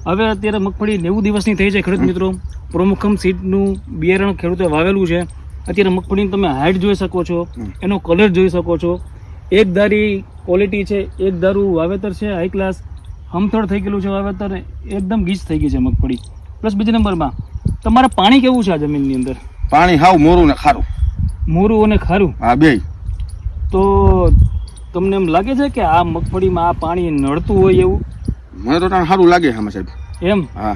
હવે અત્યારે મગફળી 90 દિવસની થઈ છે ખેડૂત મિત્રો. પ્રોમોખમ સીડનું બિયારણ ખેડૂતે વાવેલું છે. અત્યારે મગફળીની તમે હાઈટ જોઈ શકો છો, એનો કલર જોઈ શકો છો. એક ધારી ક્વોલિટી છે, એક ધારું વાવેતર છે, હાઈ ક્લાસ હમથળ થઈ ગયેલું છે વાવેતર, એકદમ ગીચ થઈ ગઈ છે મગફળી. પ્લસ બીજા નંબરમાં તમારે પાણી કેવું છે આ જમીનની અંદર? પાણી હાવ મોરું ને ખારું. મોરું અને ખારું? હા, બેય. તો તમને એમ લાગે છે કે આ મગફળીમાં આ પાણી નડતું હોય એવું? મને તો સારું લાગે છે સાહેબ. એમ? હા.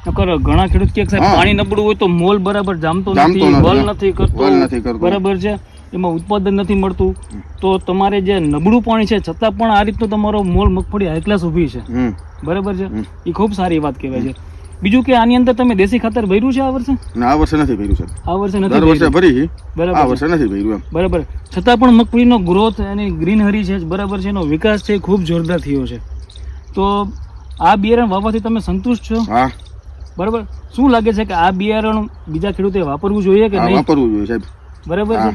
નકર ઘણા ખેડૂત કે સાહેબ પાણી નબળું હોય તો મોલ બરાબર જામતો નથી, વલ નથી કરતો, બરાબર છે, એમાં ઉત્પાદન નથી મળતું. તો તમારે જે નબળું પાણી છે છતાં પણ આ રીતનું તમારો મોલ મગફળી હાઈ ક્લાસ ઊભી છે, બરાબર છે, એ ખૂબ સારી વાત કહેવાય છે. બીજું કે આની અંદર તમે દેશી ખાતર ભર્યું છે આ વર્ષે? ના, આ વર્ષે નથી ભર્યું સર. આ વર્ષે નથી. દર વર્ષે ભરી, બરાબર, આ વર્ષે નથી ભર્યું. બરાબર. છતાં પણ મગફળીનો ગ્રોથ અને ગ્રીનહરી છે, બરાબર છે, એનો વિકાસ છે ખૂબ જોરદાર થયો છે. તો આ બિયારણ વાવવાથી તમે સંતુષ્ટ છો? હા. બરાબર. શું લાગે છે કે આ બિયારણ બીજા ખેડૂતે વાપરવું જોઈએ કે નહીં? વાપરવું જોઈએ સાહેબ. બરાબર છે.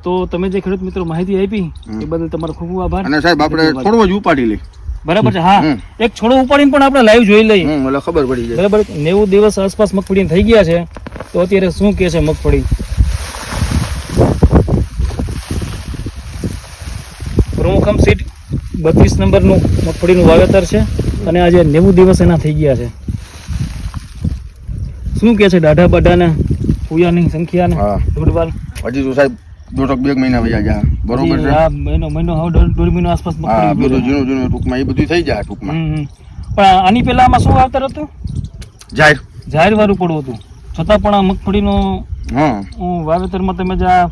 તો તમે જે ખેડૂત મિત્રો માહિતી આપી એ બદલ તમારો ખૂબ ખૂબ આભાર. અને સાહેબ આપણે છોડવો જ ઉપાડી લઈ. બરાબર છે. હા, એક છોડો ઉપાડીને પણ આપણે લાઈવ જોઈ લઈએ, એટલે ખબર પડી જાય. બરાબર. 90 દિવસ આસપાસ મગફળી થઈ ગયા છે. તો અત્યારે શું કહે છે મગફળી? પ્રોમોખમ સીડ 32 નંબરનું મગફળીનું વાવેતર છે અને આજે 90 દિવસ એના થઈ ગયા છે. શું કહે છે દાઢા બાઢાને, ફૂયાની સંખ્યાને, દોડવાલ? હજી તો સાહેબ 2 મહિના વયા ગયા. બરોબર છે. હા, મહિનો હવે 1.5 મહિનો આસપાસ મગફળી બધું ઝીણું ટૂંકમાં એ બધું થઈ જાય ટૂંકમાં. પણ આની પહેલા આમાં શું વાવતર હતું? જાહેર વાળું પડવું હતું. છતાં પણ આ મગફળીનું વાવેતરમાં તમે જે આ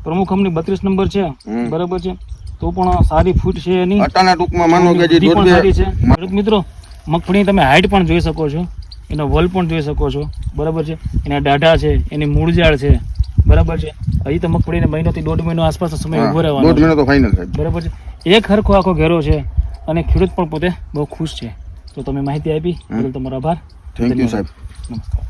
પ્રમુખમની 32 નંબર છે, બરાબર છે, તો પણ સારી ફૂટ છે એની. અટાના ટૂંકમાં માનો કે જે પણ સારી છે. ખેડૂત મિત્રો, મગફળી તમે હાઈટ પણ જોઈ શકો છો, એનો વલ પણ જોઈ શકો છો, બરાબર છે, એના દાઢા છે, એની મૂળજાળ છે, બરાબર છે. હજી તો મગફળીને મહિનોથી 1.5 મહિનો આસપાસ સમય ઉભો રહેવાનો, 1.5 મહિનો તો ફાઇનલ સાહેબ, બરાબર છે. એક હરખો આખો ઘેરો છે અને ખેડૂત પણ પોતે બહુ ખુશ છે. તો તમે માહિતી આપી બદલ તમારો આભાર. થેન્ક યુ સાહેબ. નમસ્કાર.